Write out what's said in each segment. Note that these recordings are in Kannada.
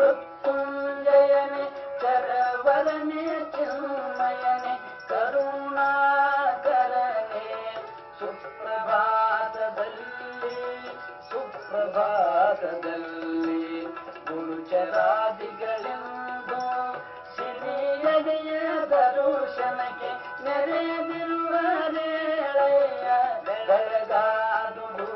ಮೃತ್ಯುಂಜಯನೆ ಚರವರನೆ ಚಿನ್ಮಯನೆ ಕರುಣಾಕರನೆ ಸುಪ್ರಭಾತದಲ್ಲಿ ಗುರುಚರಾದಿಗಳೆಂದು ಸಿರಿಯದೆಯ ದರುಶನಕ್ಕೆ ನೆರೆದಿರುವರೇಳೆಯ ಬೆಳಗಾದುದು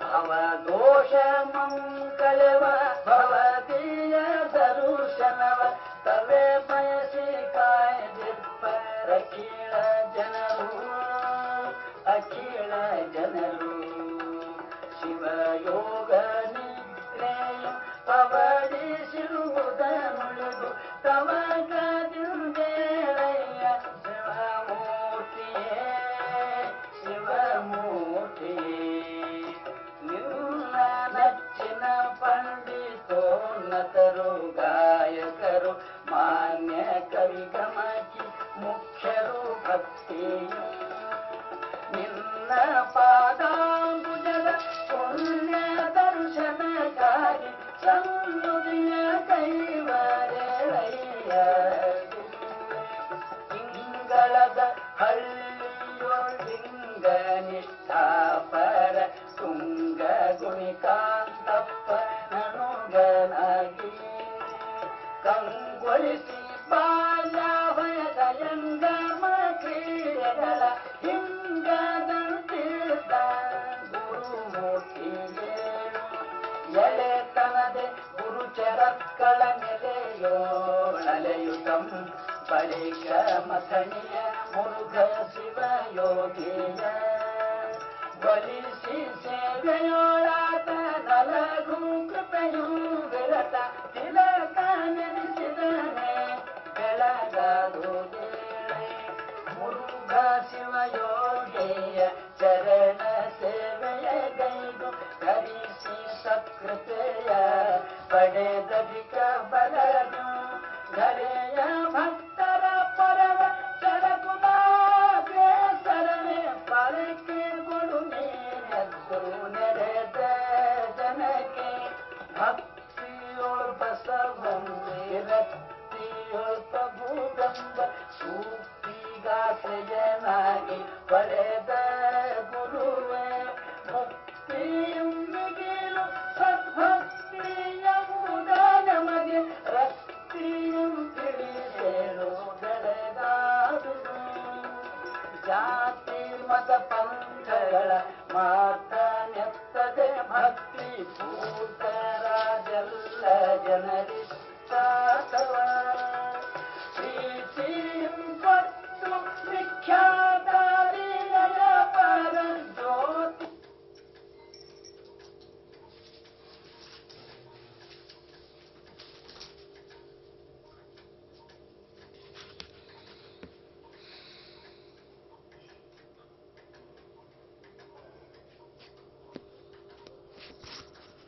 ಭವದೋಷ ಮಂಕಳವ ಭವದೀಯ ದರುಶನವ ತವೆ ಬಯಸಿ ಕಾಯ್ದಿಪ್ಪ ಅಖಿಳ ಜನರು ಶಿವಯೋಗ ನಿದ್ರೆಯ ಪವಡಿಸಿರುವುದ ನುಡಿದು ತಮಗದಿಂದೇಳೆಯ ಶಿವಮೂರ್ತಿಯೇ ನಿನ್ನ ನಚ್ಚಿನ ಪಂಡಿತೋನ್ನತರು ಗಾಯಕರು ಮಾನ್ಯ ಕವಿಗಮಕಿ ಮುಖ್ಯರು ಭಕ್ತಿಯು ನಿನ್ನ ಪಾದಾಂಬುಜದ ಪುಣ್ಯ ದರ್ಶನಕ್ಕಾಗಿ ಸನ್ನುದಿಯ ಕೈವರೆಳೆಯ ಇಂಗಳದ ಹಳ್ಳಿಯೊಳಿಂಗ ನಿಷ್ಠಾಪರ ತುಂಗ ಗುಣಿಕಾಂತಪ್ಪ ನನುಗನಾಗಿ ಕಂಗೊಳಿಸಿ ಬಾಲ್ಯಾಭಯದ ಯಂಗಮ ಕ್ರೀಡೆಗಳ ಹಿಂಗದಂತಿದ್ದ ಗುರುಮೂರ್ತಿಗೆ ಎಳೆತನದೆ ಗುರುಚರಕ್ಕಳ ನೆಲೆಯೋಳಲೆಯುತಂ ಬಳಿಕ ಮಥಣಿಯ ಮುರುಘ ಶಿವಯೋಗಿಯ ಬಲಿಸಿ ಸೇವೆಯೋಳಾತ ನಲಗು ಕೃಪೆಯೂ ವಿರತ ತಿಲಕ ನೆನೆಸಿದನೆ ಬೆಳಗಾದುದೇ ಮುರುಘ ಶಿವಯೋಗಿಯ ಚರಣ ಸೇವೆಯ ಗೈದು ಕರಿಸಿ ಸಕೃತೆಯ ಪಡೆದಧಿಕ ಬಲನು ಧರೆಯ ಭಕ್ತರ ಪರವ ಚರಕುಲಾಗ್ರೇಸರನೆ ಪರಕ್ಕೆ ಕೊಡು ನೀನೆದ್ದು ನೆರೆದ ಜನಕ್ಕೆ ಭಕ್ತಿಯೋಳ್ ಬಸವಂತಿರಕ್ತಿಯೋಳ್ ಪ್ರಭುಗಂಬ ಸೂಕ್ತಿಗಾಶ್ರಯನಾಗಿ ಪಡೆದ ಗುರುವೇ ಮುಕ್ತಿಯಂ ಮಿಗಿಲು ಸದ್ಭಕ್ತಿಯಂಬುದ ನಮಗೆ ರಕ್ತಿಯಂ ತಿಳಿಸೇಳು ಬೆಳೆದಾದುದು ಜಾತಿ ಮತ ಪಂಥಗಳ ಮಾತನೆತ್ತದೆ ಭಕ್ತಿ ಪೂತರಾಜೆಲ್ಲ ಜನರಿಗೆ